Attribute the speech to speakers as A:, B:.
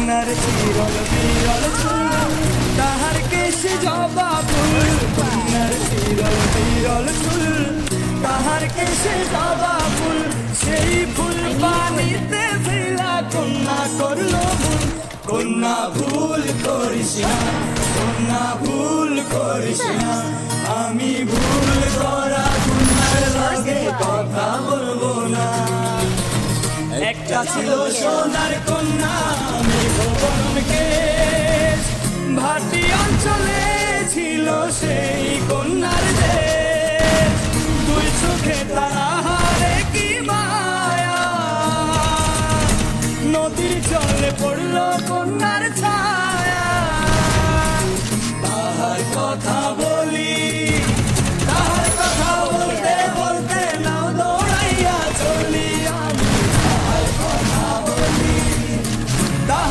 A: কন্যার চিরল বিরল চুল তাহার কেশে জবা ফুল কন্যার চিরল বিরল চুল তাহার কেশে জবা ফুল সেই ফুল পানিতে ফেলা কন্যা করলো ভুল কন্যা ভুল করিস না কন্যা ভুল করিস না আমি ভুল করা কন্যার লাগে কথা বলবো না একটা ছিল সোনার কন্যা মেঘবরণ কেশ ভাটি অঞ্চলে ছিল সেই কন্যার দেশ দুই চোখে তারা হারে কি মায়া নদীর জলে পড়লো কন্যার ছায়া